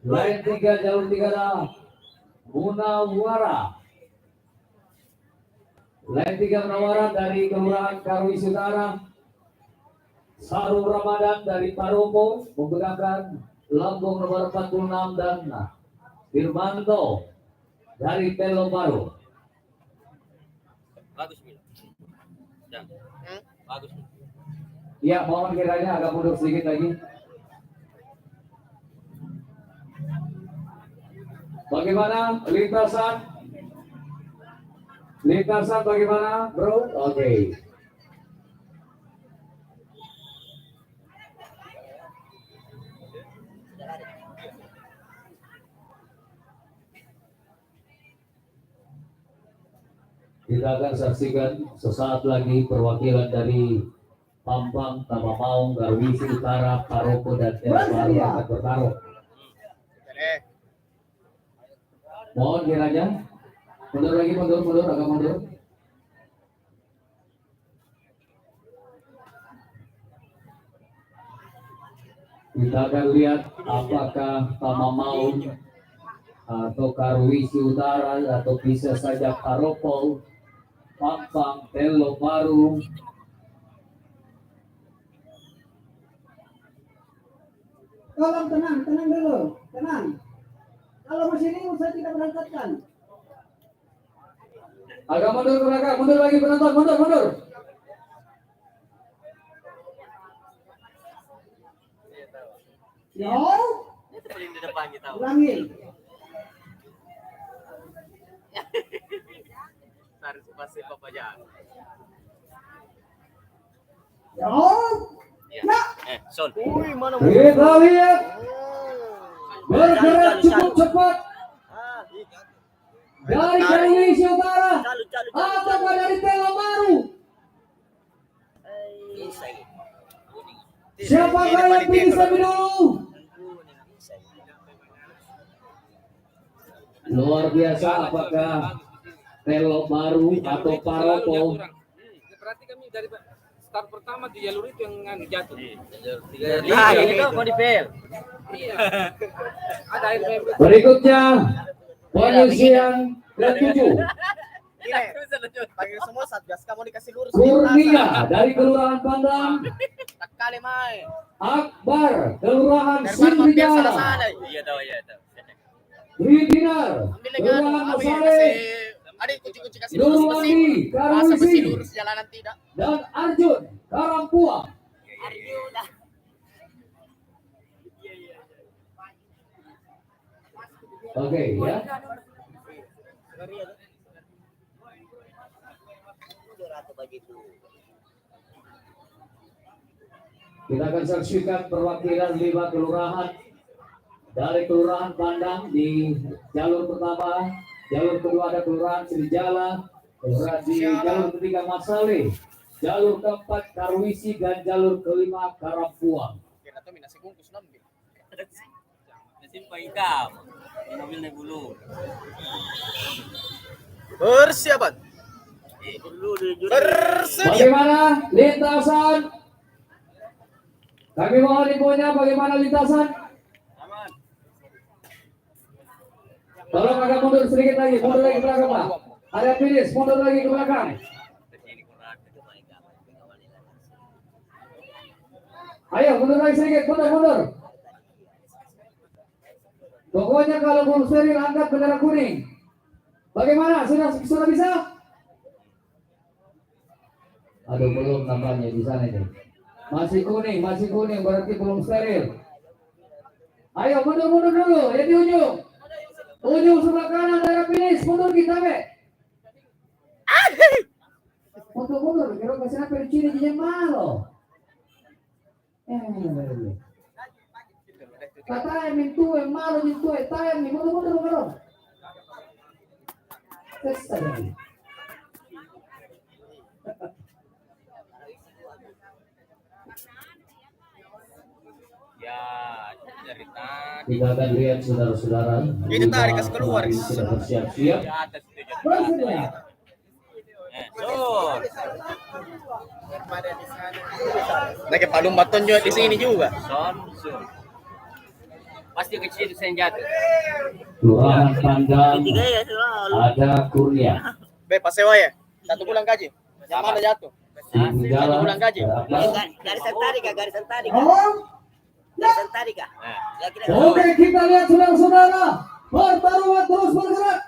Lain 3 jalur 3 dah. Munawara. Lain 3 Munawara dari Kelurahan Karwis Utara. Saru Ramadan dari Paropo menggunakan lambung nomor 46 dan Firmanto dari Telo Baru. Bagus Milo. Ya. Bagus. Ya, mohon kiranya agak mundur sedikit lagi. Bagaimana lintasan? Lintasan bagaimana, bro? Oke. Kita akan saksikan sesaat lagi perwakilan dari Pampang, Tamamaung, Garwisi Utara, Paropo, dan Telo Baru akan bertarung. Mohon kiranya mundur lagi, mundur, agak mundur. Kita akan lihat apakah Tamamaung atau Karwisi Utara atau bisa saja Paropo, Pampang, Telo Baru. Tolong tenang dulu, tenang. Kalau mesin ini saya tidak berangkatkan. Agak mundur ke belakang, mundur lagi penonton, mundur. Yo, Itu paling di depan kita. ulangi. Harus pasti aja. Yo, Ya. Son. Mana Kita lihat bergerak cukup cepat dari Karwisi Utara atau dari Telo Baru. Siapa yang finish lebih dulu? Luar biasa, apakah Telo Baru atau Paropo? Berarti kami dari start pertama di jalur itu yang jatuh. Nah, ini mau dipel. Iya. Ada air main. Berikutnya penyisian ke-7 Panggil semua satgas kamu dikasih lurus. Kurnia dari Kelurahan Pandang, Kali main. Akbar Kelurahan Sindrijaya, Iya tahu. Dinar Kelurahan Masale, Adik kunci kasih lurus mesin. Nurwandi Masa mesin Karwisi, lurus jalanan tidak. dan Arjun Karampuang. Oke ya. Kita akan saksikan perwakilan 5 kelurahan dari Kelurahan Pandang di jalur pertama. Jalur kedua ada Kelurahan Sindrijaya, kelurahan di jalur ketiga Masale, jalur keempat Karwisi, dan jalur kelima Karampuang. Kita tuh minasi bungkus nambil. Simpai hitam. Mobil naik bulu. Persiapan. Bagaimana lintasan? Kami mohon infonya bagaimana lintasan? Aman. Tolong agak mundur sedikit lagi, mundur lagi ke belakang Pak. Ada finish, mundur lagi ke belakang. Ayo mundur lagi sedikit, mundur. Pokoknya kalau belum steril angkat bendera kuning. Bagaimana? Sudah bisa? Aduh belum nampaknya di sana ini. Masih kuning berarti belum steril. Ayo mundur dulu, ya di ujung. Ujung sebelah kanan daerah finish, mundur kita be. Mundur, kira kasih apa di sini jadi malo. Kata mintu malo mintu tayo ni mundur. Testa lagi. Ya, dari tadi. Kita akan lihat saudara-saudara. Itu tarik ke keluar. Sudah bersiap-siap. Di atas itu. Bersedia. So. Lagi palung baton juga di sini juga. Son. Pasti kecil senjata. Kelurahan Pandang ya selalu. ada Kurnia. Pas sewa ya? 1 bulan gaji. Yang mana jatuh? Sri Jalan bulan gaji. Garisan tadi kah? Garisan tadi kah? Oh, Garisan tadi kah? Kira-kira. oke kita lihat saudara-saudara. Pertarungan terus bergerak.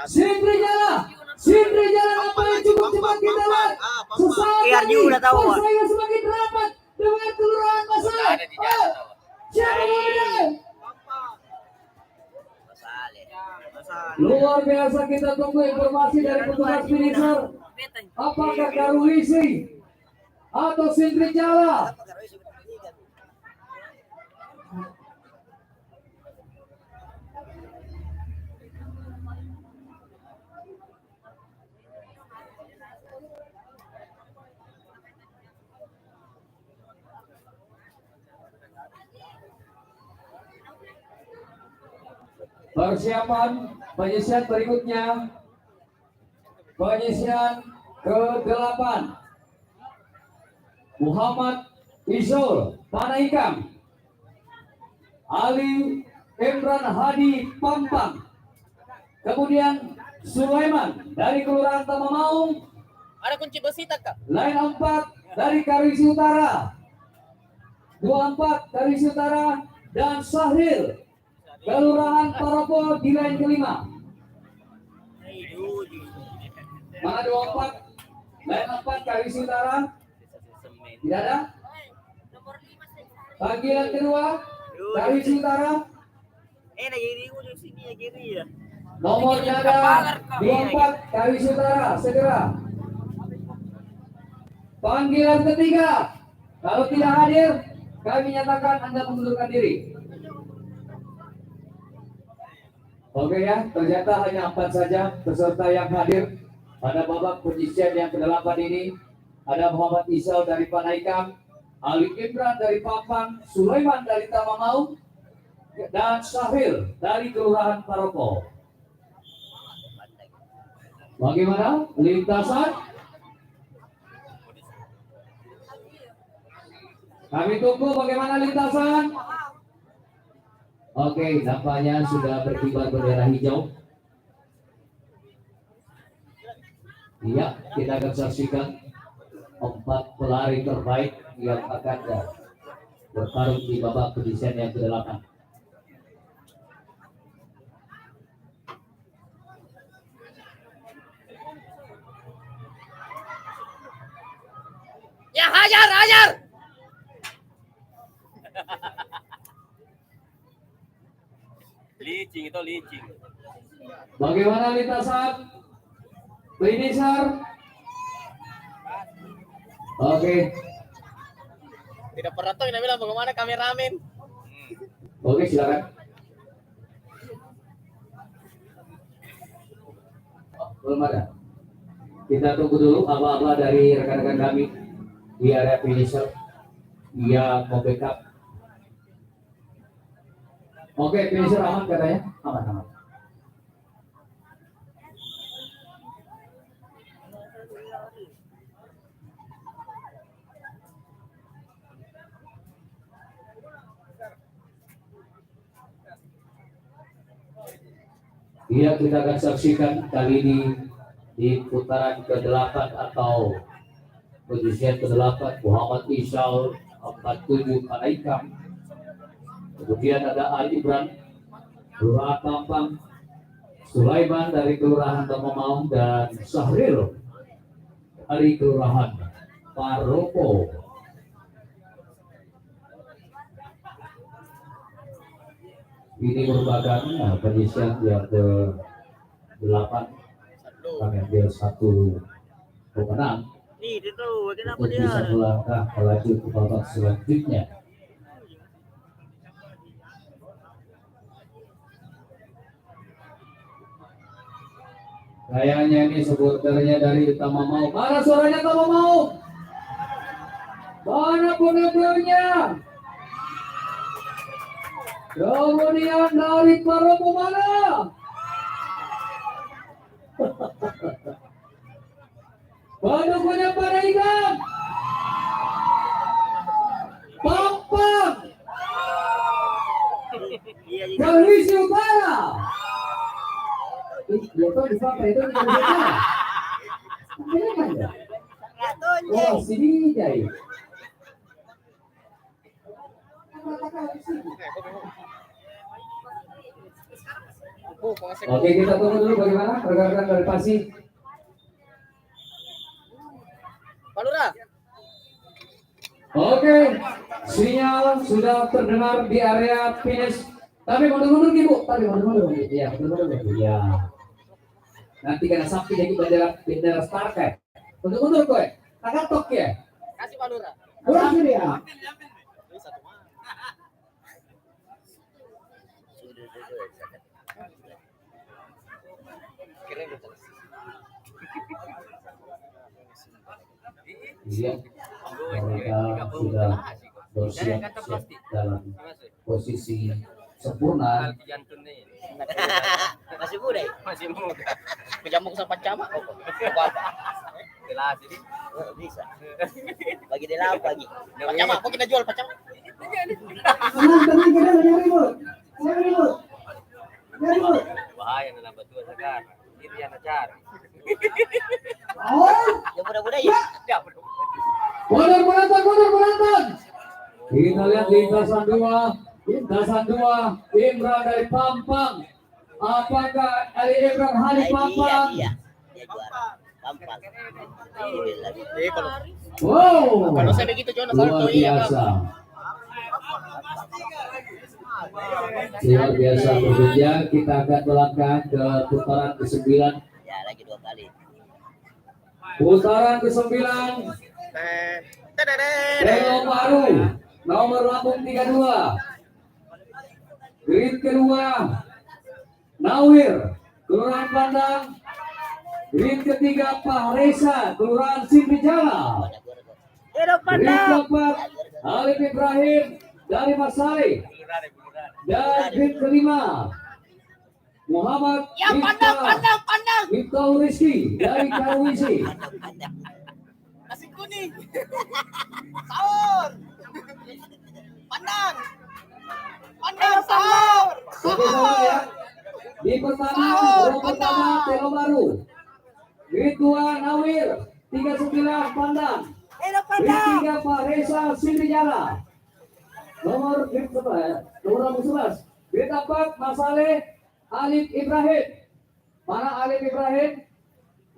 Sindri Jala apa yang cukup cepat kita lihat. Sesaat Biar lagi juga udah tahu, Pak. persaingan semakin rapat dengan kelurahan Pasar. Ada di jalan. Siapa namanya? Masalah. Luar biasa, kita tunggu informasi dari petugas finisher. Apakah Karuisi atau Sindri Jala? Persiapan penyisian berikutnya, penyisian ke-8, Muhammad Isul Panaikam, Ali Imran Hadi Pampang, kemudian Sulaiman dari Kelurahan Tamamaung, Ada kunci besi tak, Kak? line 4 dari Karuisi Utara, 24 Karuisi Utara, dan Sahril Kelurahan Paropo di line ke-5. Mana 24? Line 4 Karuisi Utara. Tidak ada? Panggilan kedua Karuisi Utara. Lagi di ujung sini ya kiri ya. Nomornya ada 24 Karuisi Utara. Segera. Panggilan ketiga. Kalau tidak hadir, kami nyatakan Anda mengundurkan diri. Oke ya, ternyata hanya 4 saja peserta yang hadir pada babak penyisian yang ke-8 ini. Ada Muhammad Isal dari Panaikam, Ali Imran dari Pampang, Sulaiman dari Tamamaung, dan Sahril dari Kelurahan Paropo. Bagaimana lintasan? Kami tunggu bagaimana lintasan. Oke, nampaknya sudah berkibar bendera hijau. Iya, kita akan saksikan 4 pelari terbaik yang akan bertarung di babak penyisian yang ke-8. Ya, hajar! Licing itu licing. Bagaimana lintasan? Finisher. Oke. Tidak pernah tahu yang bilang bagaimana kameramen. Oke, silakan. Oh, belum ada. Kita tunggu dulu apa-apa dari rekan-rekan kami di area finisher. Dia mau backup. Oke, finisher aman katanya. Aman. Iya, kita akan saksikan kali ini di putaran ke-8 atau penyisian ke-8 Muhammad Isyal 47 Panaikam. Kemudian ada Ali Imran Kelurahan Pampang, Sulaiman dari Kelurahan Tamamaung, dan Sahril dari Kelurahan Paropo. Ini merupakan penyisian yang ke-8. Kami ambil 1 pemenang. Nih, itu kenapa Untuk dia? bisa melangkah melaju ke babak selanjutnya. Kayaknya ini supporternya dari Tamamaung. Mana suaranya Tamamaung? Mana penontonnya? Kemudian dari Paropo mana? Pendukungnya Panaikam. Pampang. Iya, iya. Sulawesi Utara. Itu di Papua itu di Sulawesi Utara. Ini kan ya? Ratunya. Oh, sini Jai. Oke, kita tunggu dulu bagaimana pergerakan dari Pasir. Pak Lurah. Oke, sinyal sudah terdengar di area finish. Tapi mundur-mundur Ibu, tapi mundur-mundur. Iya, mundur-mundur. Iya. Nanti kena sapi jadi bendera start kayak. Mundur-mundur kowe. Kakak tok ya. Kasih Pak Lurah. Pulang sini ya. Ini satu mah. Kira gitu. Iya. Mereka sudah bersiap dalam posisi sempurna. Masih muda ya? Masih muda. Kejamuk sama cama. Apa? Jelas ini. Oh, bisa. Bagi dia lauk lagi. Pacama, apa kita jual pacama? Aman, tadi kita nyari ribut. Nyari ribut. Nyari ribut. Bahaya dalam batu sekarang. Itu yang cari. Oh, Ya mudah-mudahan ya. Ya, Mundur penonton. Kita lihat lintasan dua, Imran dari Pampang. Apakah Ali Imran Hari Pampang? Iya. Dia juara. Gampang. Eh kalau Wow, saya begitu Jonas luar biasa. Luar biasa bekerja. Kita akan melangkah ke putaran ke-9. Ya, lagi 2 kali. Putaran ke-9. Telo baru nomor lambung 32. Grid kedua Nawir Kelurahan Pandang. Grid ketiga Pak Reza Kelurahan Sindrijala. Grid keempat Alif Ibrahim dari Masai. Dan grid kelima Muhammad Miftah Rizki dari Karwisi. nasi kuning. Sahur. Pandang sahur. Oke saudara ya. Di pertama Telo Baru. Grid 2 Nawir 39 Pandang. Grid 3 Pak Reza Sindrijala. Nomor grid berapa ya? Nomor 11. Grid 4 Masale Alif Ibrahim. Mana Alif Ibrahim?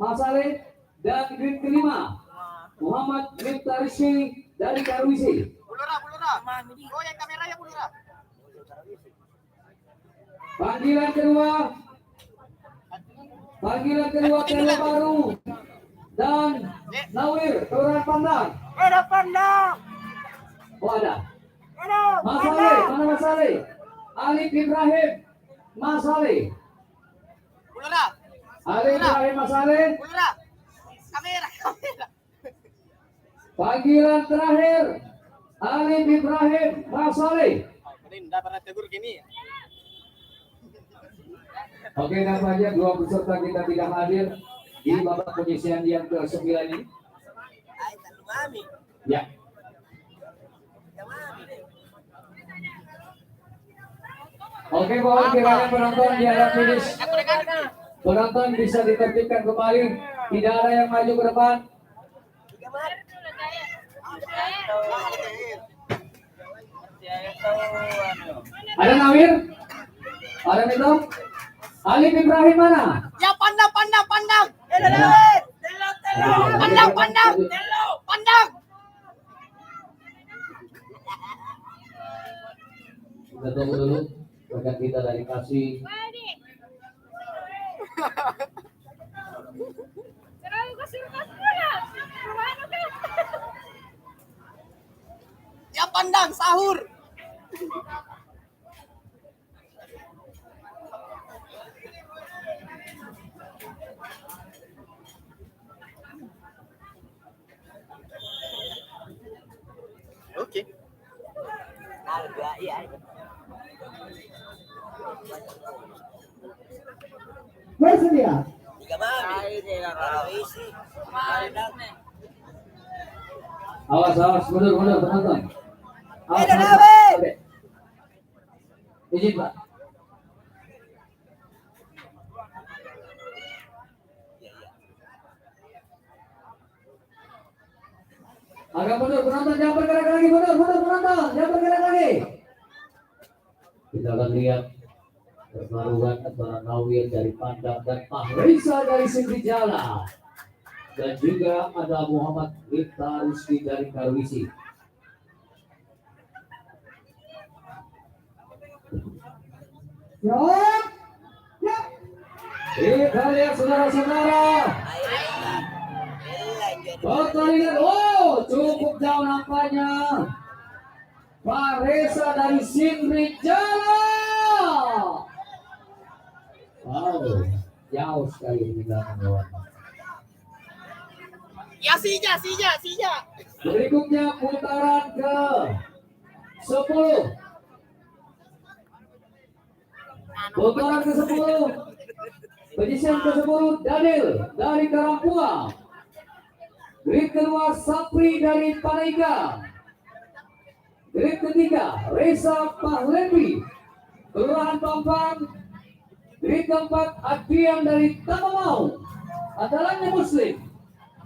Masale. Dan grid kelima Muhammad Miftah Rizki dari Karwisi. Bulura. Oh, yang kameranya Bulura. Panggilan kedua Telo Baru dan Nawir Kelurahan Pandang. Oh ada. Masale, mana Masale? Alif Ibrahim Masale. Bulura. Alif Ibrahim Masale. Bulura. Kamera. Panggilan terakhir Alif Ibrahim Masale. Ini dapat tegur gini. Oke, nampaknya dua peserta kita tidak hadir di babak penyisian yang ke-9 ini. Ya. Oke, mohon kiranya penonton di area finish. Penonton bisa ditertibkan kembali. Tidak ada yang maju ke depan. Ada Nawir? Ada Mito? Alif Ibrahim mana? Ya pandang. Pandang. Kita tunggu dulu rekan kita dari Kasih. Ya pandang sahur. Oke. Iya. bersedia. 3 mami. Isi. Awas, mundur penonton. Awas. Izin Pak. Agak mundur penonton, jangan bergerak lagi, mundur penonton, jangan bergerak lagi. Kita akan lihat pertarungan antara Nawir dari Pandang dan Mahrisa dari Sindrijala, dan juga ada Muhammad Miftah Rusdi dari Karwisi. Kita lihat saudara-saudara, pertandingan cukup jauh nampaknya. Mahrisa dari Sindrijala. Wow, jauh sekali meninggalkan lawan. Ya sija. Berikutnya putaran ke 10. Putaran ke 10. Penyisian ke 10 Daniel dari Karangpuang. Grid kedua Sapri dari Panaikan. Grid ketiga Reza Pahlevi Kelurahan Pampang. Grid keempat Adrian dari Tamamau Andalannya Muslim.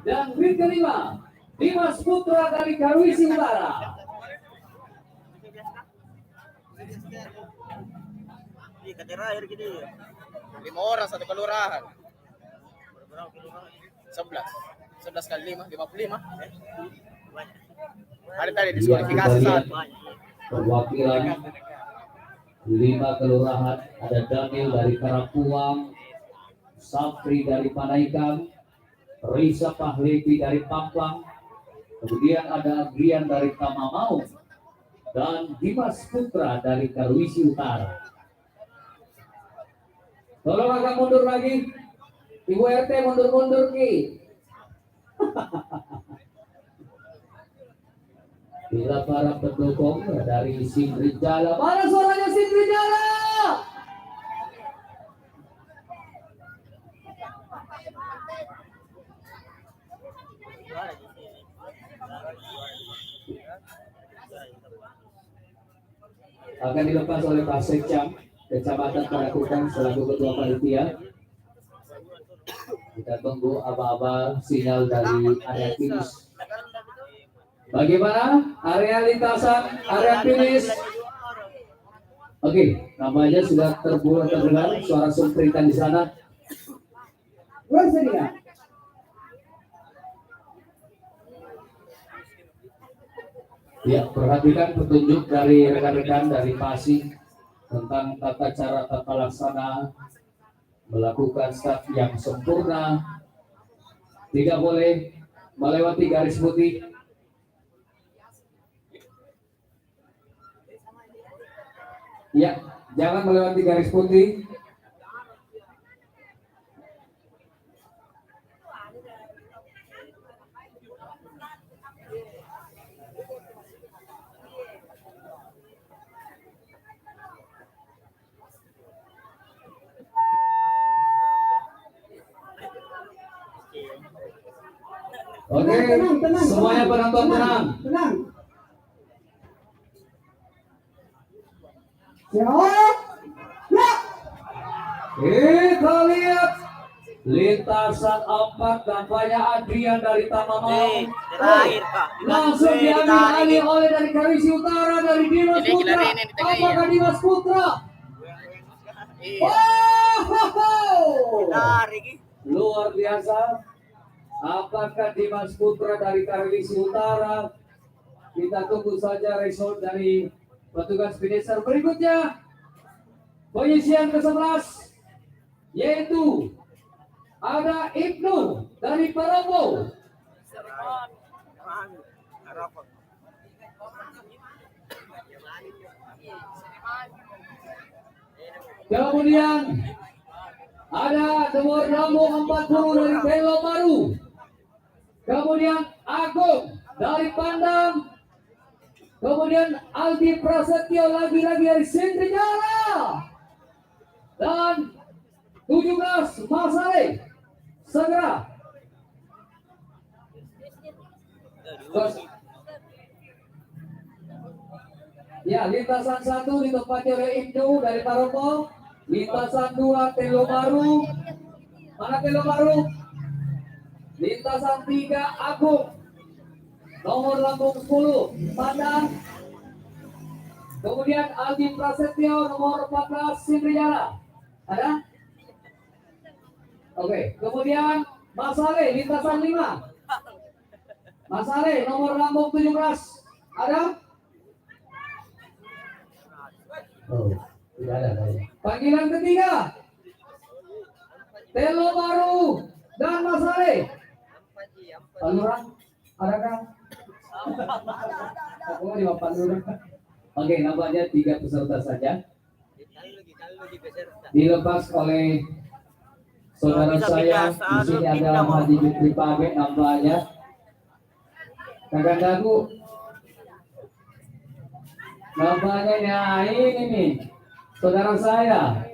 Dan grid kelima Dimas Putra dari Karwisi Utara. Terakhir gini. 5 orang satu kelurahan. 11 kali 5, 55. Ada tadi diskualifikasi Kita lihat satu. perwakilan 5 kelurahan. Ada Daniel dari Karangpuang, Sapri dari Panaikan, Risa Pahlevi dari Pampang, kemudian ada Adrian dari Tamamau, dan Dimas Putra dari Karwisi Utara. Tolong agak mundur lagi, Ibu RT mundur Ki. Bila para pendukung dari Sindrijala, mana suaranya Sindrijala? Akan dilepas oleh Pak Sekcam Kecamatan Parakutan selaku Ketua Panitia. Kita tunggu aba-aba sinyal dari area finish. Bagaimana area lintasan, area finish? Oke, namanya sudah terdengar suara sumpritan di sana. Bersedia. Ya, perhatikan petunjuk dari rekan-rekan dari PASI tentang tata cara tata laksana melakukan start yang sempurna, tidak boleh melewati garis putih. Ya, jangan melewati garis putih. Oke, semuanya penonton tenang. Kita lihat lintasan 4 nampaknya Adrian dari Tamamau. Terakhir Pak. Langsung diambil alih oleh dari Karwisi Utara dari Dimas Putra. Apakah Dimas Putra? Luar biasa. Apakah Dimas Putra dari Karwisi Utara? Kita tunggu saja result dari petugas finisher berikutnya. Penyisian ke-11 yaitu ada Ibnu dari Paropo. Kemudian ada nomor lambung 40 dari Belo Baru. Kemudian Agung dari Pandang. Kemudian Aldi Prasetyo lagi-lagi dari Sindrijala. Dan 17 Masale segera. Ya, lintasan 1 ditempati oleh Ibnu dari Paropo. Lintasan 2 Telo Baru. Mana Telo Baru? Lintasan 3 Agung. Nomor lambung 10 Padang. Kemudian Aldi Prasetyo nomor 14 Sindrijala. Ada? Oke, kemudian Mas Ale lintasan 5. Mas Ale nomor lambung 17. Ada? Oh, tidak ada. Panggilan ketiga. Telo Baru dan Mas Ale. Paluran, adakah? Aku di Paluran. Oke, nampaknya 3 peserta saja. Dilepas oleh saudara saya. Di sini ada Haji Jupri Pabe nampaknya. Kakak-kakakku. Nampaknya ya ini nih. Saudara saya.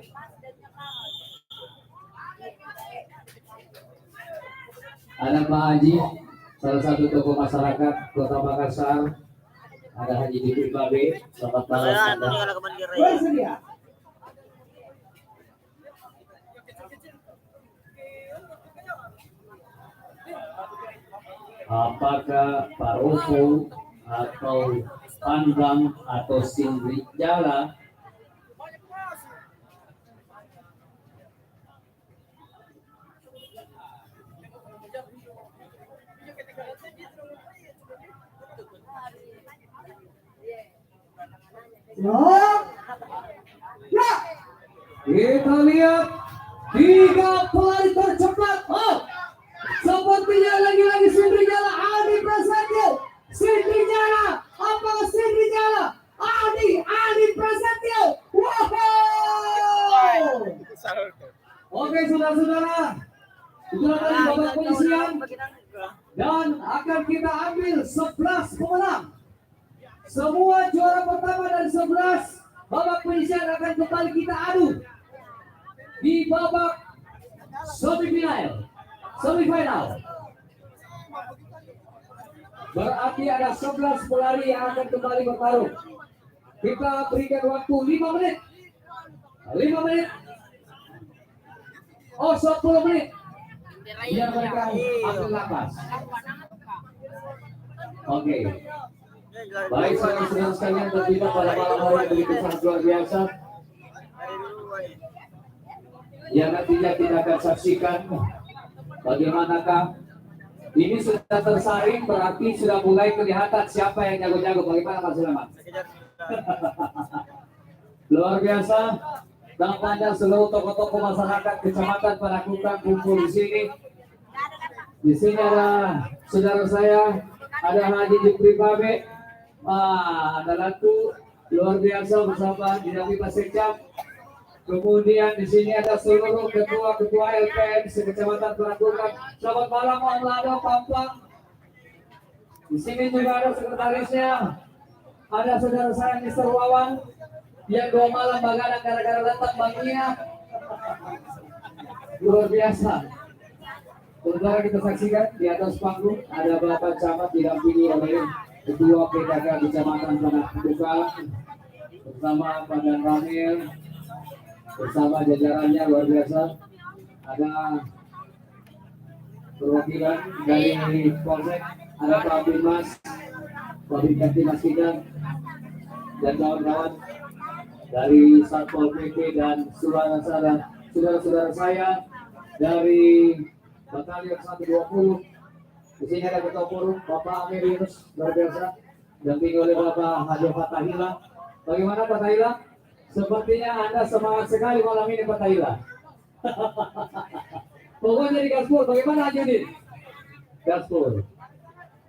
Ada Pak Haji, salah satu tokoh masyarakat Kota Makassar. Ada Haji Jupri Babe, selamat malam. Bersedia. Apakah Paropo atau Pandang atau Sindrijala? Ya. Kita lihat 3 pelari tercepat. Oh, sepertinya lagi-lagi Sindrijala Adi Prasetyo. Sindrijala, apakah Sindrijala Adi Prasetyo? Wow. Oke saudara-saudara, itulah tadi babak penyisian dan akan kita ambil 11 pemenang. Semua juara pertama dan 11 babak penyisian akan kembali kita adu di babak semifinal. Berarti ada 11 pelari yang akan kembali bertarung. Kita berikan waktu 5 menit. 5 menit. Oh, 10 menit. Biar mereka ambil napas. Oke. Baik, saudara-saudara sekalian, terlibat pada malam hari yang begitu sangat luar biasa. Yang nantinya kita akan saksikan bagaimanakah ini sudah tersaring, berarti sudah mulai kelihatan siapa yang jago-jago. Bagaimana Mas Sulaiman? Luar biasa. Nampaknya seluruh tokoh-tokoh masyarakat kecamatan Panakukang kumpul di sini. Di sini ada saudara saya, ada Haji Jupri Babe. Ada Ratu luar biasa bersama Dinami Pasekcam. Kemudian di sini ada seluruh ketua-ketua LPM sekecamatan Panakukang. Selamat malam Om Lado Pampang. Di sini juga ada sekretarisnya. Ada saudara saya Mr. Wawan yang 2 malam begadang gara-gara datang baginya. Luar biasa. Sementara kita saksikan di atas panggung ada Bapak Camat didampingi oleh Ketua PKK Kecamatan Panakukang bersama Padang Ramil bersama jajarannya luar biasa. Ada perwakilan dari Polsek, ada Pak Bimas, Pak Timas kita dan kawan-kawan dari Satpol PP dan saudara-saudara saya dari Batalion 120. Di sini ada Ketua Forum Bapak Amir Yunus, luar biasa, didampingi oleh Bapak Haji Fatahila. Bagaimana Pak Tahila? Sepertinya Anda semangat sekali malam ini Pak Tahila. Pokoknya di gaspol, bagaimana Haji Udin? Gaspol.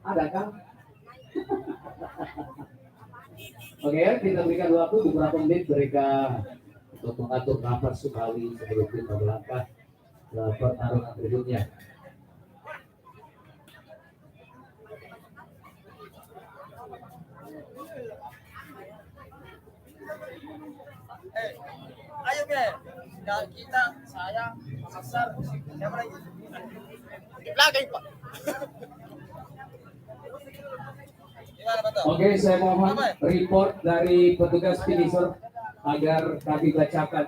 Ada kan? Oke, kita berikan waktu beberapa menit mereka untuk mengatur nafas sekali sebelum kita melangkah ke pertarungan berikutnya. Ayo ke, dan kita, saya, Makassar, siapa lagi? Di belakang Pak. Gimana betul? Oke, saya mohon report dari petugas finisher agar kami bacakan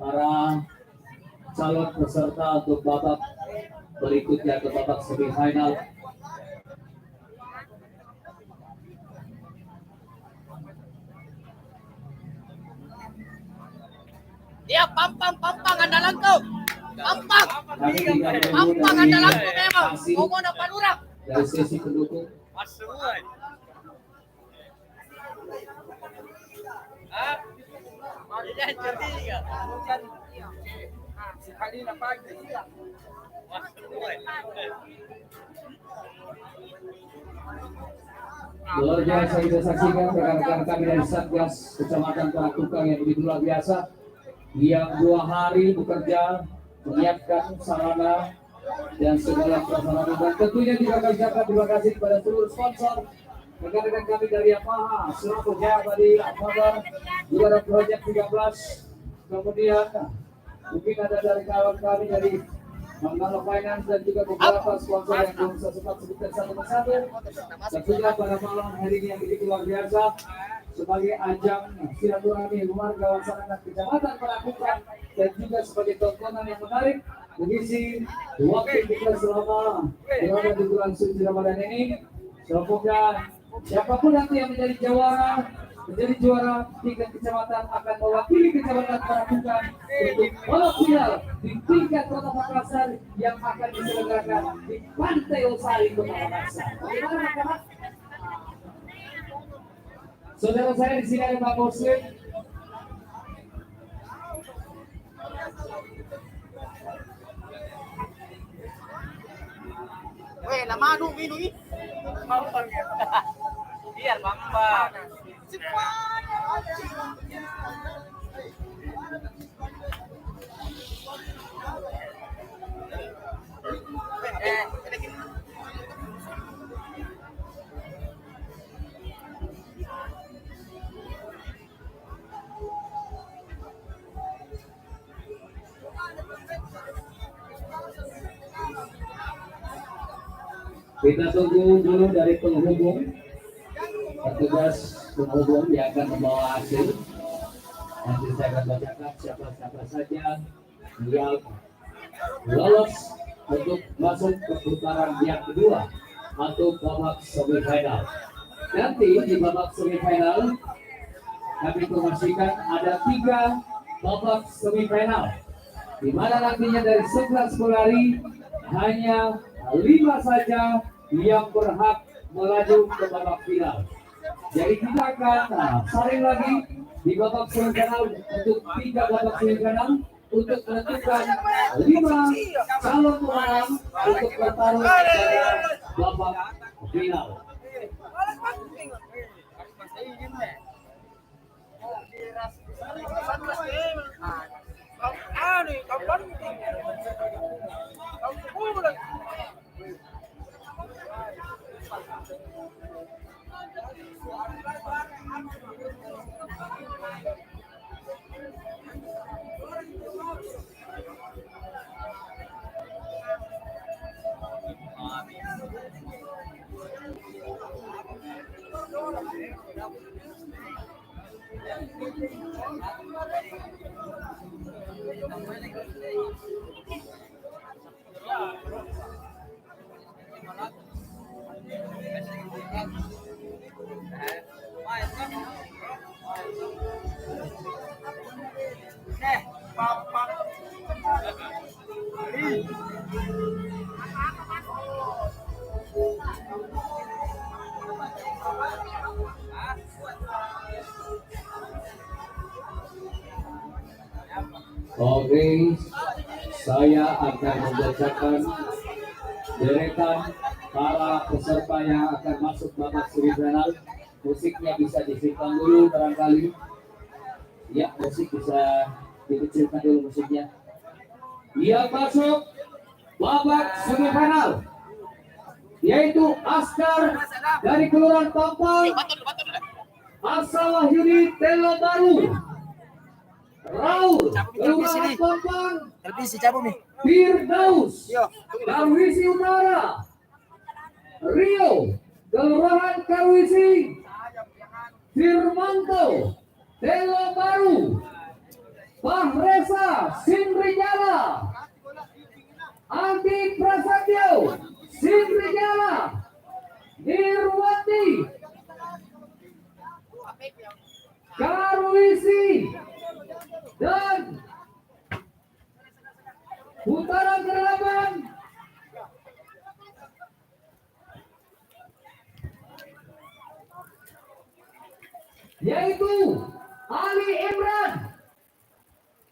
para calon peserta untuk babak berikutnya atau babak semifinal. Dia pampang andalan kau. Pampang Kami tidak menunggu pampang dari andalan kau memang. hasil Ngomong apa palurang? dari sesi pendukung. Sekali na pagi. Luar biasa kita saksikan rekan-rekan kami dari Satgas Kecamatan Paratukang yang begitu luar biasa, yang 2 hari bekerja menyiapkan sarana dan segala prasarana, dan tentunya juga kami ucapkan terima kasih kepada seluruh sponsor, rekan-rekan kami dari Yamaha, Surabaya tadi, Alfabar, juga ada Project 13, kemudian mungkin ada dari kawan kami dari Manggala Finance dan juga beberapa sponsor yang belum saya sempat sebutkan satu persatu. Tentunya pada malam hari ini yang begitu luar biasa sebagai ajang silaturahmi warga masyarakat Kecamatan Paratukang dan juga sebagai tontonan yang menarik mengisi waktu kita selama berada di bulan suci Ramadan ini. Semoga siapapun nanti yang menjadi juara tingkat kecamatan akan mewakili Kecamatan Paratukang untuk babak final di tingkat Kota Makassar yang akan diselenggarakan di Pantai Osari Kota Makassar. Bagaimana anak-anak? Saudara saya di sini ada Pak Muslim. Weh, lama nu minu ih. Biar pampang. Kita tunggu dulu dari penghubung, petugas penghubung yang akan membawa hasil. Nanti saya akan bacakan siapa-siapa saja yang lolos untuk masuk ke putaran yang kedua atau babak semifinal. Nanti di babak semifinal kami informasikan ada 3 babak semifinal, di mana nantinya dari 11 pelari hanya 5 saja yang berhak melaju ke babak final. Jadi kita akan saring lagi di babak semifinal untuk 3 babak semifinal untuk menentukan 5 calon pemenang untuk bertarung pada babak final. Oke, saya akan membacakan deretan para peserta yang akan masuk babak semifinal. Musiknya bisa disimpan dulu barangkali. Ya, musik bisa dikecilkan dulu musiknya. Yang masuk babak semifinal yaitu Askar dari Kelurahan Pampang, Asa Wahyudi Telo Baru, Raul Kelurahan Pampang, Firdaus Darwisi Utara, Rio Kelurahan Karwisi, Firmanto, Telo Baru, Pahresa, Sindrijala, Andi Prasetyo, Sindrijala, Nirwati, Karwisi, dan Utara Keraban yaitu Ali Imran,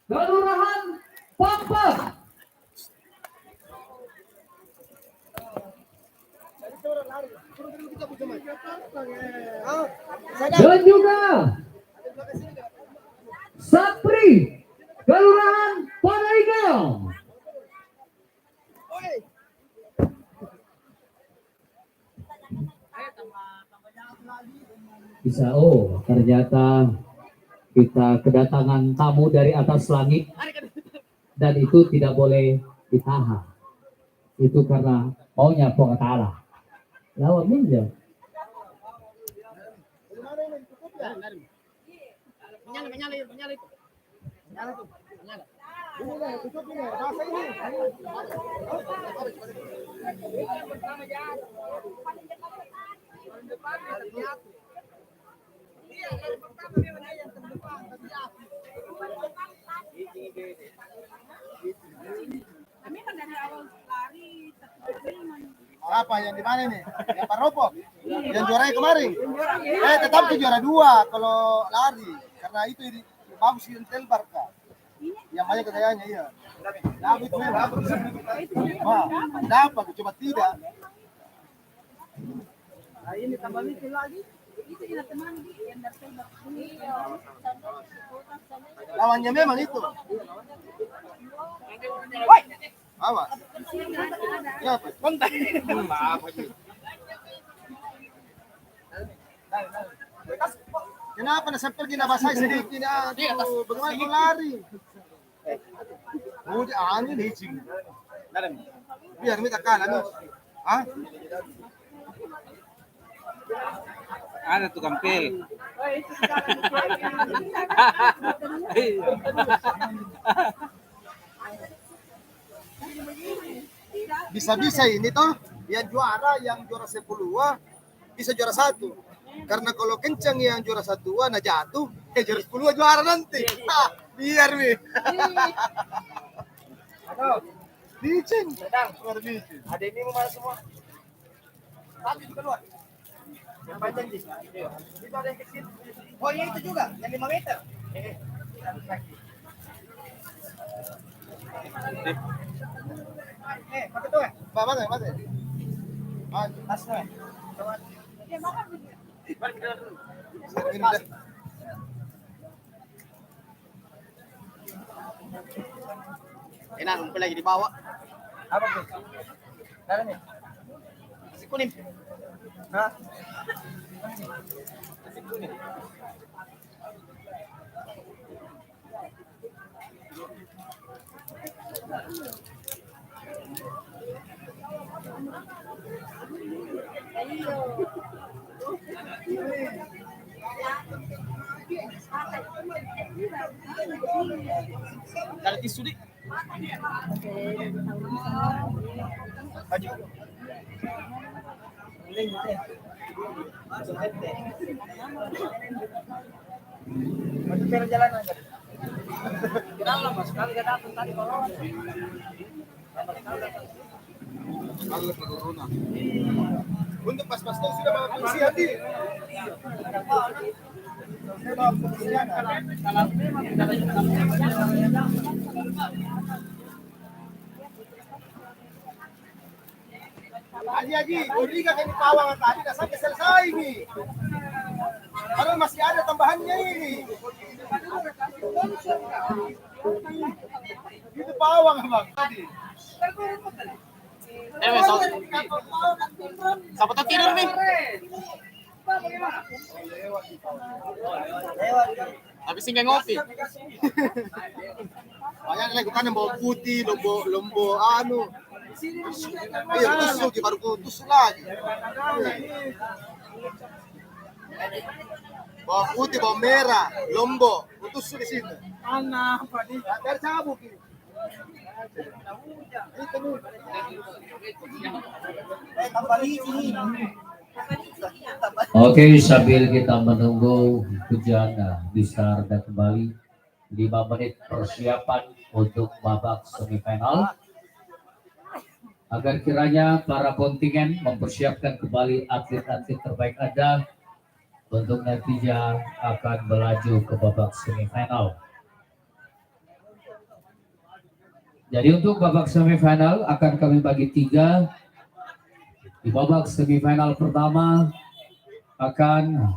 Kelurahan Pampas. Dan juga Sapri, Kelurahan Panaigal. Bisa, oh ternyata kita kedatangan tamu dari atas langit dan itu tidak boleh ditahan. Itu karena maunya Allah Ta'ala. Lawan ninja. Menyala itu. Kami kan dari awal lari Apa yang di mana nih? Yang Paropo? Yang juara kemarin? Tetap tuh juara 2 kalau lari. Karena itu bagus di Telbarka. Yang banyak kekayanya iya. Dapat itu dapat cuma tidak. Nah, ini tambah mikir lagi. Itu ina teman yang datang Lawannya memang itu. Apa? Ya, apa? Kontak. Kenapa nasa pergi na basah sedikit na? Bagaimana kau lari? Oh, ini licin. Biar minta kalah nih. Hah? Ada tuh kampil. Bisa-bisa ini toh yang juara 10 bisa juara 1. Karena kalau kencang yang juara 1 nah jatuh, juara 10 juara nanti. Biar nih. Licin. Ada ini mau mana semua? Satu keluar. Yang panjang di sini. Itu ada yang kecil. Oh iya itu juga, yang 5 meter. Pakai tuh ya? Mana? Tasnya. Enak, ngumpul lagi di bawah. Apa tuh? Mana nih? Nasi kuning. Hah? Ada tisu di. Maju. Maju per jalan aja. Dalam mas, kali gak datang tadi kalau. Kalau penurunan. Untuk pas-pas itu sudah bawa polisi hati. Haji, Liga kan di Pawang tadi udah sampai selesai nih. Padahal masih ada tambahannya ini. Itu Pawang bang tadi. Siapa tuh tidur nih? Habis singgah ngopi. Banyak lagi kan yang bawa putih, lombo anu. Iya, tusuk baru tusuk lagi. Bawang putih, bawang merah, lombok, tusuk di situ. Anak, Pak. Dari cabuk ini. Oke, sambil kita menunggu hujan bisa reda kembali, 5 menit persiapan untuk babak semifinal. Agar kiranya para kontingen mempersiapkan kembali atlet-atlet terbaik Anda untuk nantinya akan melaju ke babak semifinal. Jadi untuk babak semifinal akan kami bagi 3. Di babak semifinal pertama akan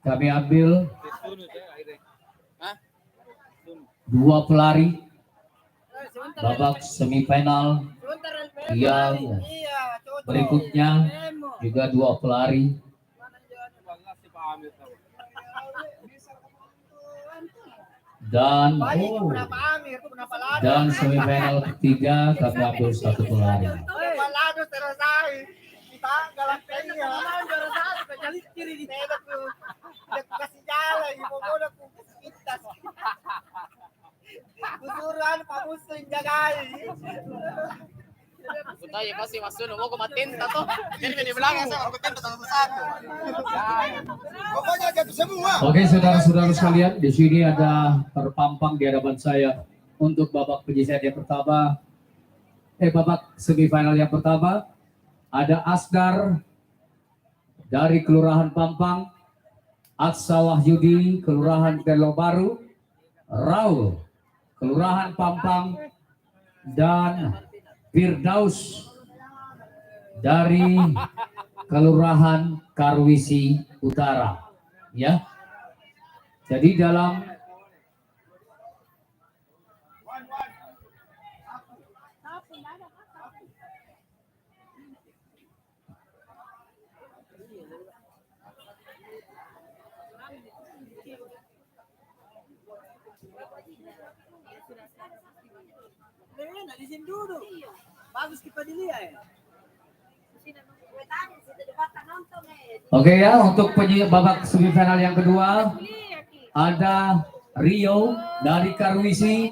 kami ambil 2 pelari babak semifinal, yang berikutnya juga 2 pelari, dan semifinal ketiga kami ambil 1 pelari. Tayo kasi masuno mo kumatinta to. Yan di belakang saya kumatinta satu. Pokoknya jatuh semua. Oke, saudara-saudara sekalian, di sini ada terpampang di hadapan saya untuk babak penyisihan yang pertama. Babak semifinal yang pertama ada Asdar dari Kelurahan Pampang, Aksa Wahyudi Kelurahan Telo Baru, Raul Kelurahan Pampang, dan Firdaus dari Kelurahan Karwisi Utara. Ya. Jadi dalam Di sini dulu. Bagus kita dilihat. Oke ya, untuk babak semifinal yang kedua ada Rio dari Karwisi,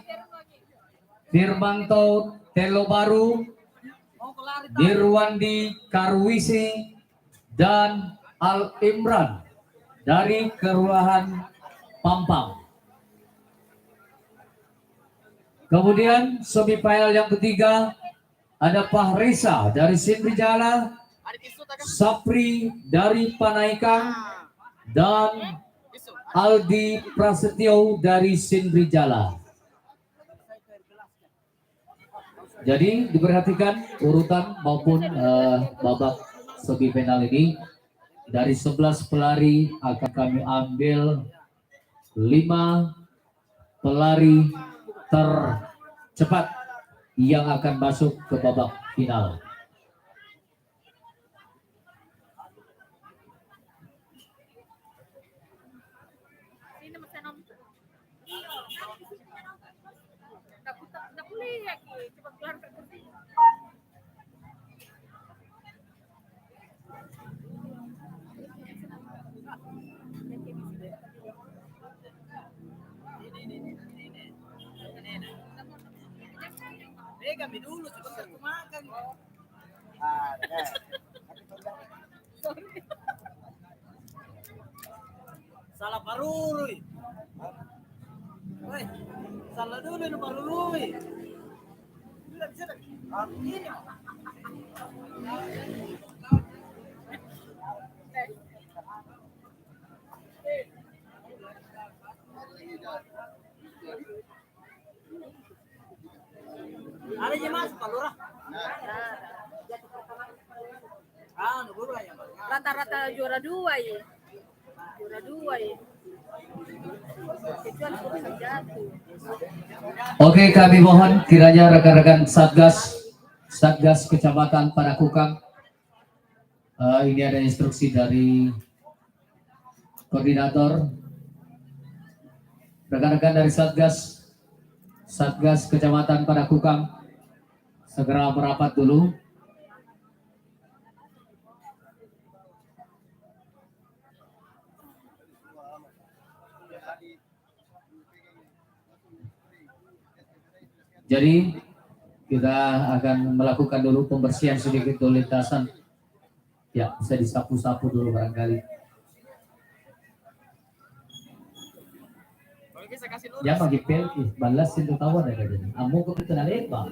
Firmanto Telo Baru, Dirwandi Karwisi, dan Al Imran dari Kelurahan Pampang. Kemudian semifinal yang ketiga ada Fahresa dari Sindrijala, Sapri dari Panaikang, dan Aldi Prasetyo dari Sindrijala. Jadi diperhatikan urutan maupun babak semifinal ini. Dari 11 pelari akan kami ambil 5 pelari tercepat yang akan masuk ke babak final. Kami dulu cepat makan. Salah parurui. Woi, salah dulu nu parurui. Tidak bisa. Ini. Ada jemas palura. Rata-rata juara 2 ya. Juara 2 ya. Kecuali bisa jatuh. Oke, kami mohon kiranya rekan-rekan Satgas Kecamatan Panakukang, ini ada instruksi dari koordinator. Rekan-rekan dari Satgas Kecamatan Panakukang, segera merapat dulu. Jadi kita akan melakukan dulu pembersihan sedikit dulu lintasan. Ya, bisa disapu-sapu dulu barangkali. Kalau bisa kasih lurus. Ya bagi pel, balas itu tahu ada jadi. Amu ko itu nalit ba?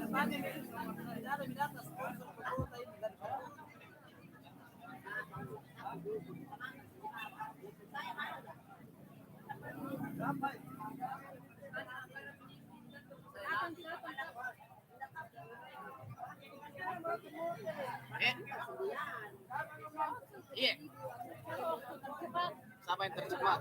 Iya. Siapa yang tercepat?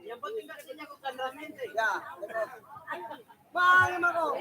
Yang penting nggak dinyakutkan realmente. Ya. Bang, Mako.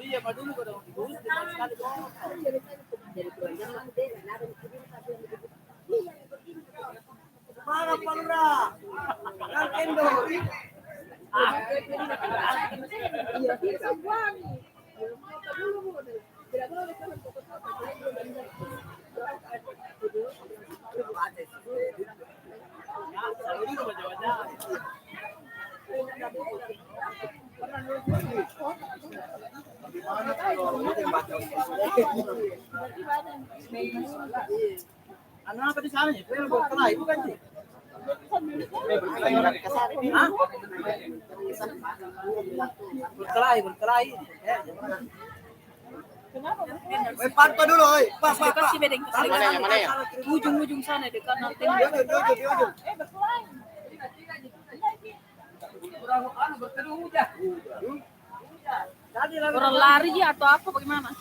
Iya, Pak dulu kau dong. Dulu sekali Mana Palura? Yang kendo. Ano apa di sana ya? Pero berkelahi bukan sih? Berkelahi. Pantau dulu, oi. Pak. Kasih bedeng. Yang mana ya? Ujung-ujung sana dekat nanti. Di ujung. Orang lari atau apa bagaimana?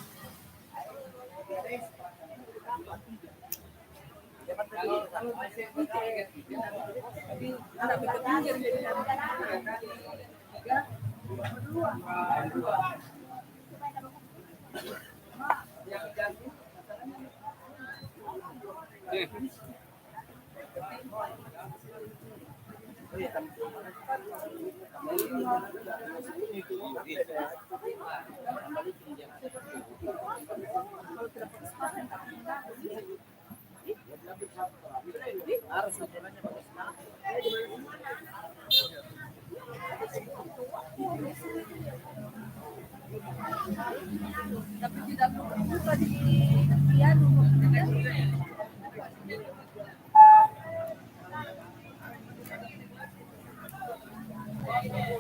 Tapi tidak buka di piano.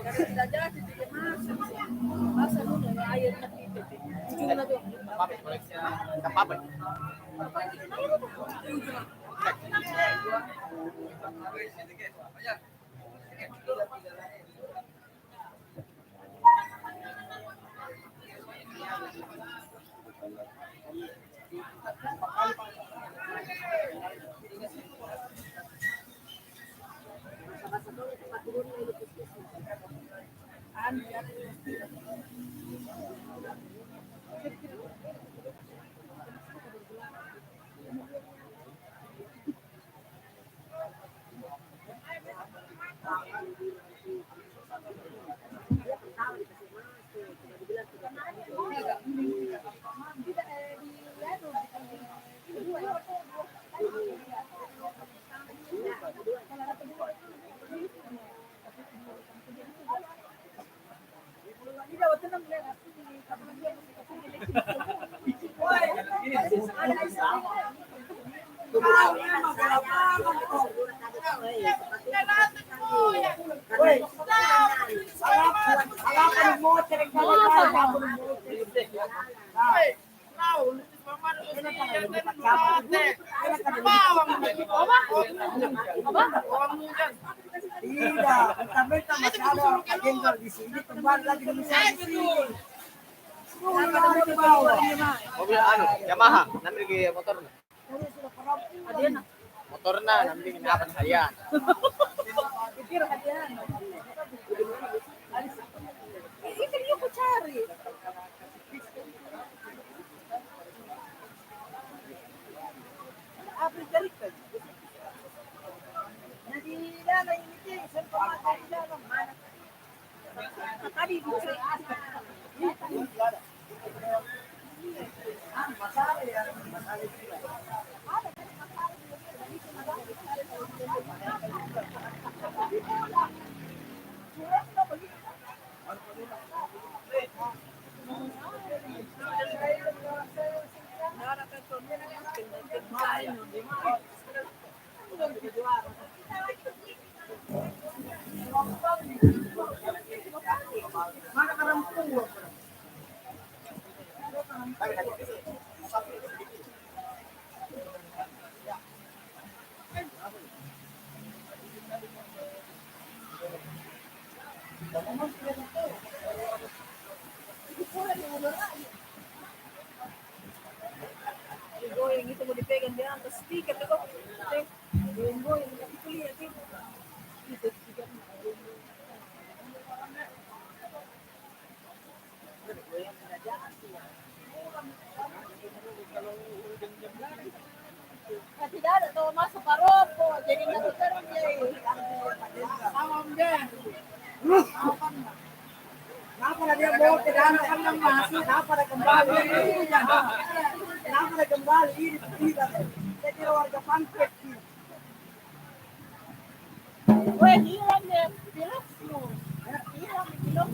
Kalau tidak jelas itu masa dulu air ujungnya tuh. Apa koleksi? Apa? Tidak, kita masih ada jengkol di sini, kembali lagi di sini. Mobil anu Yamaha, nanti ke motor. Motorna nanti kenapa saya? Pikir hadiah. Ini kan aku cari. Apa cari kan? Jadi dalam ini sempat di dalam mana? Tadi bisa. Yang itu mau dipegang di atas speaker itu yang itu lihat itu speaker tidak ada tuh masuk paropo jadi nggak terus kenapa dia bawa ke dalam kandang masuk kenapa ada kembali kenapa ada kembali ini tidak saya kira warga Pankret weh hilang deh bilang hilang bilang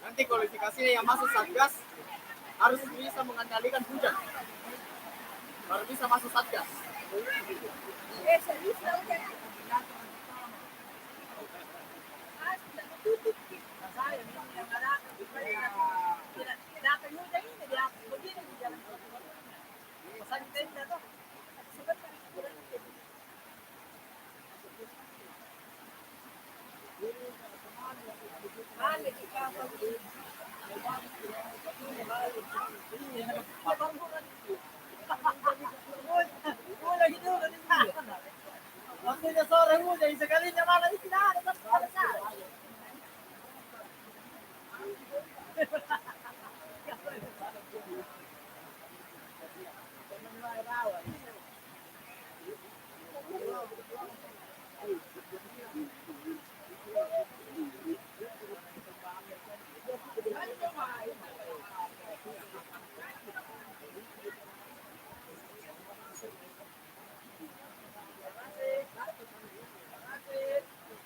Nanti kualifikasinya yang masuk Satgas harus bisa mengendalikan hujan. Baru bisa masuk Satgas. serius lah kan tutup tidak akan hujan ini dia begini di jalan pesan tenda tuh waktunya sore hujan sekalinya malam tidak ada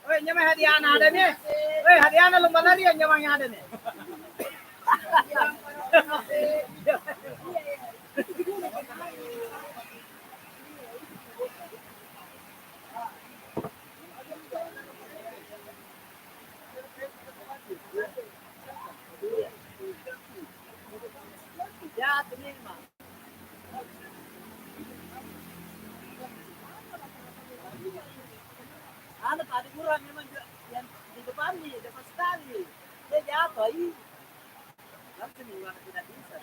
Woi, nyamai hadiah ada nih. Woi, hadiah lomba lari yang nyamai ada nih. Ya, terima. Ada tadi kurang memang yang di depan nih, depan sekali. Dia jatuh, langsung juga tidak bisa.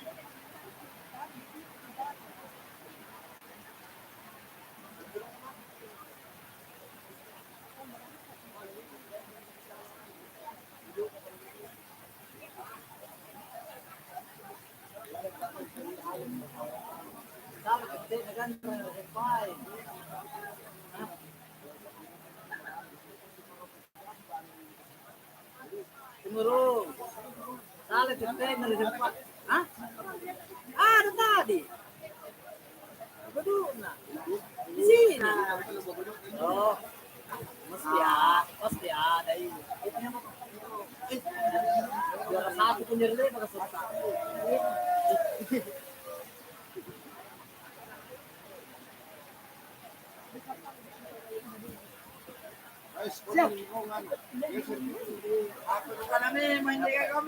Dapat hindi na ganito yung reply. Tumurong. Salit hindi na reply. Ha? Ah, ano tadi? Bedu na. Di sini. Oh. Mesti ada ini. Juara satu punya relay pada susah. Ay, siap. Ako namin, mahindig ako.